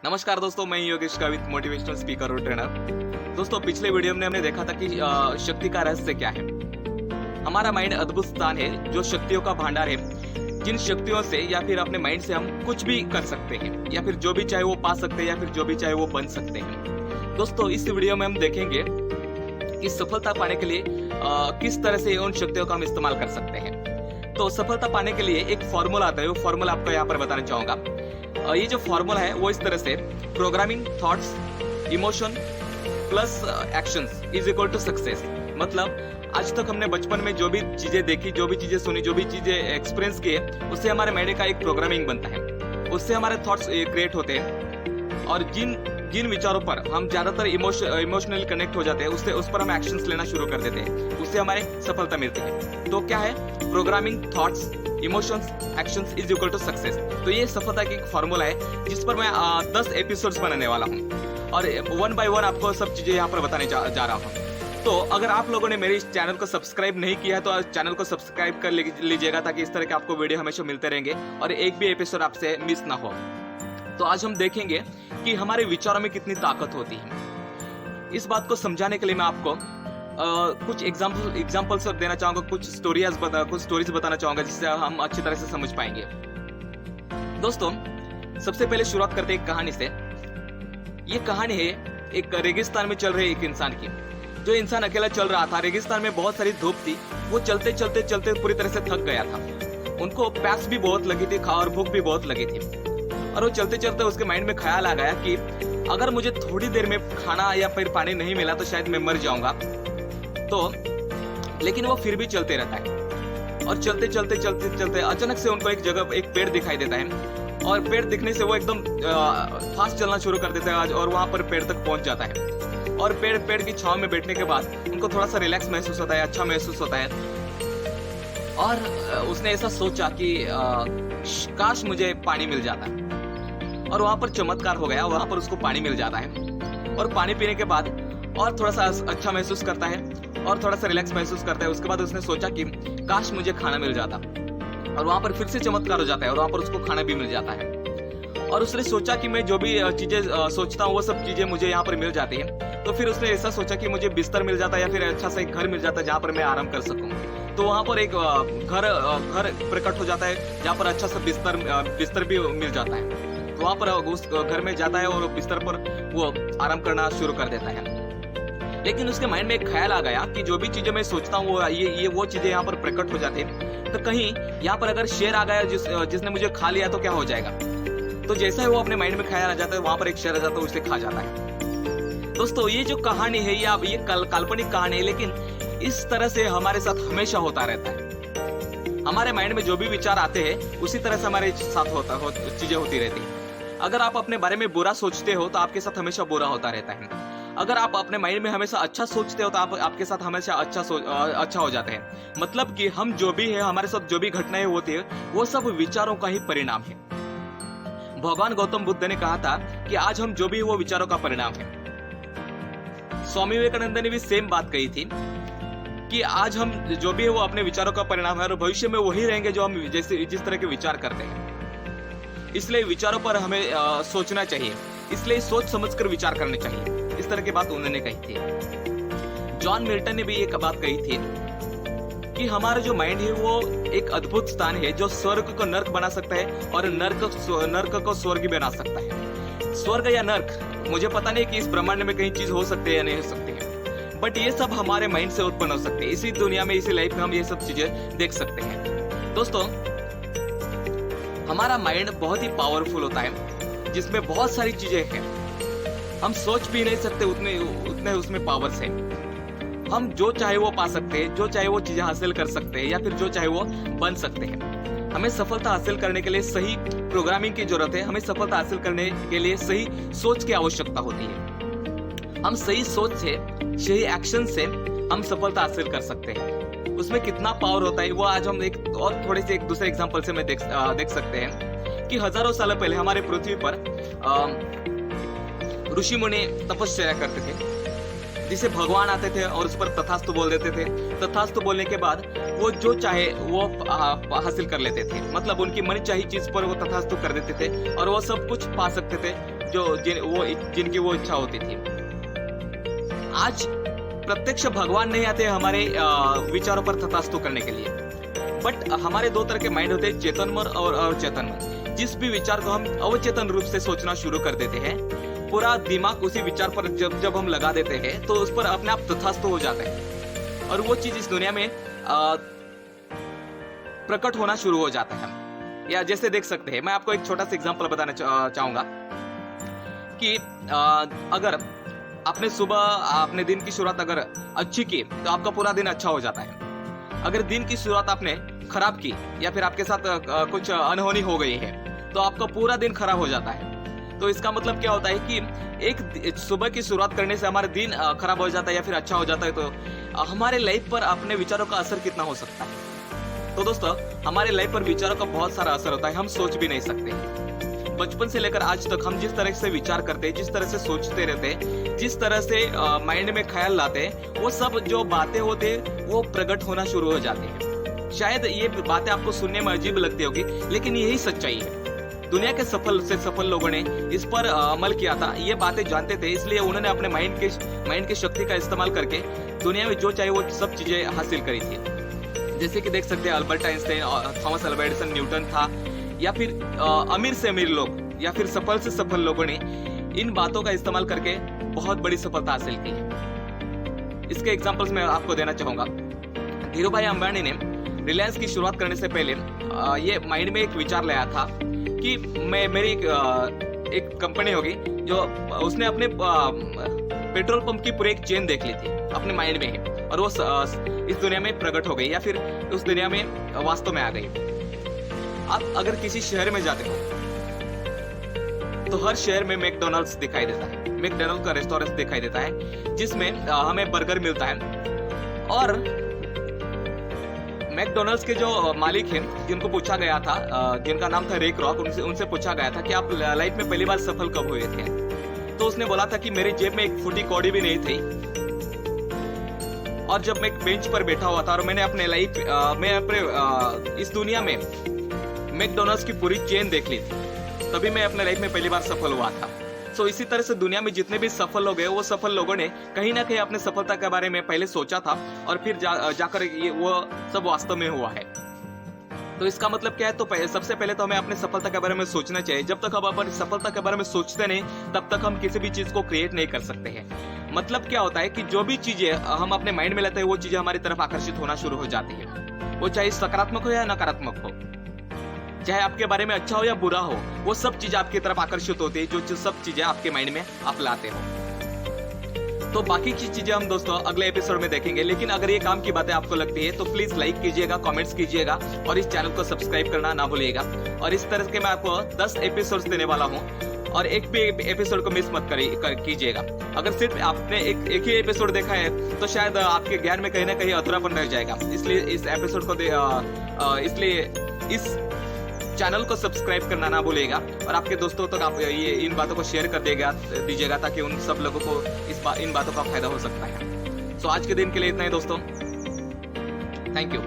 नमस्कार दोस्तों, मैं योगेश कावित, मोटिवेशनल स्पीकर और ट्रेनर। दोस्तों, पिछले वीडियो में हमने देखा था कि शक्ति का रहस्य क्या है। हमारा माइंड अद्भुत स्थान है जो शक्तियों का भंडार है। जिन शक्तियों से या फिर अपने माइंड से हम कुछ भी कर सकते हैं या फिर जो भी चाहे वो पा सकते हैं या फिर जो भी चाहे वो बन सकते हैं। दोस्तों, इस वीडियो में हम देखेंगे कि सफलता पाने के लिए किस तरह से उन शक्तियों का हम इस्तेमाल कर सकते हैं। तो सफलता पाने के लिए एक फॉर्मूला आता है, वो फॉर्मूला आपको यहाँ पर बताना चाहूंगा। ये जो फॉर्मूला है वो इस तरह से programming thoughts emotion plus actions is equal to success. मतलब आज तक हमने बचपन में जो भी चीजें देखी, जो भी चीजें सुनी, जो भी चीजें एक्सपीरियंस किए, उससे हमारे माइंड का एक प्रोग्रामिंग बनता है, उससे हमारे थॉट्स क्रिएट होते हैं और जिन जिन विचारों पर हम ज्यादातर इमोशनली कनेक्ट हो जाते हैं उससे उस पर हम एक्शंस लेना शुरू कर देते हैं, उससे हमारे सफलता मिलती है। तो क्या है? Programming thoughts emotions actions is equal to success. तो ये सफलता की एक फॉर्मूला है जिस पर मैं 10 एपिसोड्स बनाने वाला हूँ और 1 बाय 1 आपको सब चीजें यहाँ पर बताने जा रहा हूँ। तो अगर आप लोगों ने मेरे इस चैनल को सब्सक्राइब नहीं किया है तो चैनल को सब्सक्राइब कर लीजिएगा ताकि इस तरह के आपको वीडियो हमेशा मिलते रहेंगे और एक भी एपिसोड आपसे मिस ना हो। तो आज हम देखेंगे कि हमारे विचारों में कितनी ताकत होती है। इस बात को समझाने के लिए मैं आपको कुछ एग्जाम्पल्स देना चाहूंगा, कुछ स्टोरीज बताना चाहूंगा जिससे हम अच्छी तरह से समझ पाएंगे। दोस्तों, सबसे पहले शुरुआत करते हैं एक कहानी से। ये कहानी है एक रेगिस्तान में चल रहे एक इंसान की। जो इंसान अकेला चल रहा था, रेगिस्तान में बहुत सारी धूप थी, वो चलते चलते चलते पूरी तरह से थक गया था। उनको प्यास भी बहुत लगी थी और भूख भी बहुत लगी थी और वो चलते चलते उसके माइंड में ख्याल आ गया कि अगर मुझे थोड़ी देर में खाना या फिर पानी नहीं मिला तो शायद मैं मर जाऊंगा। तो लेकिन वो फिर भी चलते रहता है और चलते चलते चलते चलते अचानक से उनको एक जगह एक पेड़ दिखाई देता है और पेड़ दिखने से वो एकदम फास्ट चलना शुरू कर देता है और वहां पर पेड़ तक पहुंच जाता है। और पेड़ की छांव में बैठने के बाद उनको थोड़ा सा रिलैक्स महसूस होता है, अच्छा महसूस होता है और उसने ऐसा सोचा कि काश मुझे पानी मिल जाता। और वहां पर चमत्कार हो गया, वहां पर उसको पानी मिल जाता है और पानी पीने के बाद और थोड़ा सा अच्छा महसूस करता है और थोड़ा सा रिलैक्स महसूस करता है। उसके बाद उसने सोचा कि काश मुझे खाना मिल जाता और वहां पर फिर से चमत्कार हो जाता है और वहां पर उसको खाना भी मिल जाता है। और उसने सोचा कि मैं जो भी चीजें सोचता हूँ वो सब चीजें मुझे यहाँ पर मिल जाती है। तो फिर उसने ऐसा सोचा कि मुझे बिस्तर मिल जाता या फिर अच्छा सा एक घर मिल जाता जहाँ पर मैं आराम कर सकूँ। तो वहां पर एक घर प्रकट हो जाता है जहाँ पर अच्छा सा बिस्तर भी मिल जाता है। तो वहां पर उस घर में जाता है और बिस्तर पर वो आराम करना शुरू कर देता है। लेकिन उसके माइंड में एक ख्याल आ गया कि जो भी चीजें मैं सोचता हूँ वो चीजें यहाँ पर प्रकट हो जाती है। तो कहीं यहाँ पर अगर शेर आ गया जिसने मुझे खा लिया तो क्या हो जाएगा? तो जैसा ही वो अपने माइंड में ख्याल आ जाता है, वहां पर एक शेर आ जाता है, उसे खा जाता है। दोस्तों, ये जो कहानी है ये काल्पनिक कहानी है, लेकिन इस तरह से हमारे साथ हमेशा होता रहता है। हमारे माइंड में जो भी विचार आते हैं उसी तरह से हमारे साथ चीजें होती रहती है। अगर आप अपने बारे में बुरा सोचते हो तो आपके साथ हमेशा बुरा होता रहता है। अगर आप अपने माइंड में हमेशा अच्छा सोचते हो तो आपके साथ हमेशा अच्छा हो जाता है। मतलब कि हम जो भी है, हमारे साथ जो भी घटनाएं होती है वो सब विचारों का ही परिणाम है। भगवान गौतम बुद्ध ने कहा था कि आज हम जो भी है वो विचारों का परिणाम है। स्वामी विवेकानंद ने भी सेम बात कही थी कि आज हम जो भी है वो अपने विचारों का परिणाम है और भविष्य में वही रहेंगे जो हम जिस तरह के विचार करते हैं। इसलिए विचारों पर हमें सोचना चाहिए, इसलिए सोच समझकर विचार करने चाहिए। इस तरह की बात उन्होंने कही थी। जॉन मिल्टन ने भी एक बात कही थी कि हमारा जो माइंड है वो एक अद्भुत स्थान है जो स्वर्ग को नर्क बना सकता है और नर्क को स्वर्ग बना सकता है। स्वर्ग या नर्क मुझे पता नहीं कि इस ब्रह्मांड में कहीं चीज हो सकती है या नहीं हो सकती है, बट ये सब हमारे माइंड से उत्पन्न हो सकते हैं। इसी दुनिया में, इसी लाइफ में हम ये सब चीजें देख सकते हैं। दोस्तों, हमारा माइंड बहुत ही पावरफुल होता है जिसमें बहुत सारी चीजें हैं, हम सोच भी नहीं सकते उतने उसमें पावर्स है। हम जो चाहे वो पा सकते हैं, जो चाहे वो चीजें हासिल कर सकते हैं या फिर जो चाहे वो बन सकते हैं। हमें सफलता हासिल करने के लिए सही प्रोग्रामिंग की जरूरत है। हमें सफलता हासिल करने के लिए सही सोच की आवश्यकता होती है। हम सही सोच से, सही एक्शन से हम सफलता हासिल कर सकते हैं। उसमें कितना पावर होता है वो आज हम एक दूसरे एग्जांपल से मैं देख सकते हैं कि हजारों साल पहले हमारे पृथ्वी पर ऋषि मुनि तपस्या करते थे, जिसे भगवान आते थे और उस पर तथास्तु बोल देते थे। तथास्तु बोलने के बाद वो जो चाहे वो हासिल कर लेते थे। मतलब उनकी मन चाही चीज पर वो तथास्तु कर देते थे और वो सब कुछ पा सकते थे जिनकी वो इच्छा होती थी। आज प्रत्यक्ष भगवान नहीं आते हमारे विचारों पर तथास्तु करने के लिए, बट हमारे दो तरह के माइंड होते हैं, चेतनमय और अचेतनमय। जिस भी विचार को हम अवचेतन रूप से सोचना शुरू कर देते हैं, पूरा दिमाग उसी विचार पर जब हम लगा देते हैं तो उस पर अपने आप तथास्तु हो जाते हैं और वो चीज इस दुनिया में प्रकट होना शुरू हो जाता है। या जैसे देख सकते हैं, मैं आपको एक छोटा सा एग्जांपल बताना चाहूंगा कि अगर आपने सुबह अपने दिन की शुरुआत अगर अच्छी की तो आपका पूरा दिन अच्छा हो जाता है। अगर दिन की शुरुआत आपने खराब की या फिर आपके साथ कुछ अनहोनी हो गई है तो आपका पूरा दिन खराब हो जाता है। तो इसका मतलब क्या होता है कि एक सुबह की शुरुआत करने से हमारा दिन खराब हो जाता है या फिर अच्छा हो जाता है, तो हमारे लाइफ पर अपने विचारों का असर कितना हो सकता है। तो दोस्तों, हमारे लाइफ पर विचारों का बहुत सारा असर होता है, हम सोच भी नहीं सकते। बचपन से लेकर आज तक हम जिस तरह से विचार करते हैं, जिस तरह से सोचते रहते हैं, जिस तरह से माइंड में ख्याल लाते हैं, वो सब जो बातें होते हैं वो प्रकट होना शुरू हो जाती है। शायद ये बातें आपको सुनने में अजीब लगती होगी, लेकिन यही सच्चाई है। दुनिया के सफल लोगों ने इस पर अमल किया था, ये बातें जानते थे, इसलिए उन्होंने अपने माइंड की शक्ति का इस्तेमाल करके दुनिया में जो चाहे वो सब चीजें हासिल करी थी। जैसे कि देख सकते हैं, Albert Einstein, Thomas Alva Edison, Newton था, या फिर अमीर से अमीर लोग या फिर सफल से सफल लोगों ने इन बातों का इस्तेमाल करके बहुत बड़ी सफलता हासिल की है। इसके एग्जांपल्स मैं आपको देना चाहूंगा। धीरूभाई अंबानी ने रिलायंस की शुरुआत करने से पहले ये माइंड में एक विचार लाया था कि मेरी एक कंपनी होगी जो उसने अपने पेट्रोल पंप की पूरी एक चेन देख ली थी अपने माइंड में ही, और वो इस दुनिया में प्रकट हो गई या फिर उस दुनिया में वास्तव में आ गई। आप अगर किसी शहर में जाते हो तो हर शहर में मैकडॉनल्ड्स दिखाई देता है, मैकडॉनल्ड्स का रेस्टोरेंट दिखाई देता है जिसमें हमें बर्गर मिलता है। और मैकडॉनल्ड्स के जो मालिक हैं, जिनको पूछा गया था, जिनका नाम था रे क्रॉक, उनसे पूछा गया था कि आप लाइफ में पहली बार सफल कब हुए थे। तो उसने बोला था कि मेरी जेब में एक फूटी कौड़ी भी नहीं थी, और जब मैं एक बेंच पर बैठा हुआ था और मैंने अपने इस दुनिया में मैकडॉनल्ड्स की पूरी चेन देख ली थी, तभी मैं अपने लाइफ में पहली बार सफल हुआ था। सो इसी तरह से दुनिया में जितने भी सफल लोग हैं, वो सफल लोगों ने कहीं ना कहीं अपने सफलता के बारे में पहले सोचा था और फिर जाकर ये वो सब वास्तव में हुआ है। तो इसका मतलब क्या है, तो सबसे पहले तो हमें अपने सफलता के बारे में सोचना चाहिए। जब तक हम अपनी सफलता के बारे में सोचते नहीं, तब तक हम किसी भी चीज को क्रिएट नहीं कर सकते हैं। मतलब क्या होता है कि जो भी चीजें हम अपने माइंड में लेते हैं, वो चीजें हमारी तरफ आकर्षित होना शुरू हो जाती है। वो चाहे सकारात्मक हो या नकारात्मक हो, चाहे आपके बारे में अच्छा हो या बुरा हो, वो सब चीजें आपकी तरफ आकर्षित होती है, जो सब चीजें आपके माइंड में आप लाते हो। तो बाकी की चीजें हम दोस्तों अगले एपिसोड में देखेंगे, लेकिन अगर ये काम की बातें आपको लगती है तो प्लीज लाइक कीजिएगा, कमेंट्स कीजिएगा और इस चैनल को सब्सक्राइब करना ना भूलिएगा। और इस तरह के मैं आपको 10 एपिसोड्स देने वाला हूँ और एक भी एपिसोड को मिस मत कीजिएगा। अगर सिर्फ आपने एक ही एपिसोड देखा है तो शायद आपके ज्ञान में कहीं ना कहीं अधूरापन रह जाएगा। इसलिए इस एपिसोड को इसलिए इस चैनल को सब्सक्राइब करना ना भूलिएगा और आपके दोस्तों तक आप ये इन बातों को शेयर कर दीजिएगा ताकि उन सब लोगों को इन बातों का फायदा हो सकता है। सो आज के दिन के लिए इतना ही दोस्तों, थैंक यू।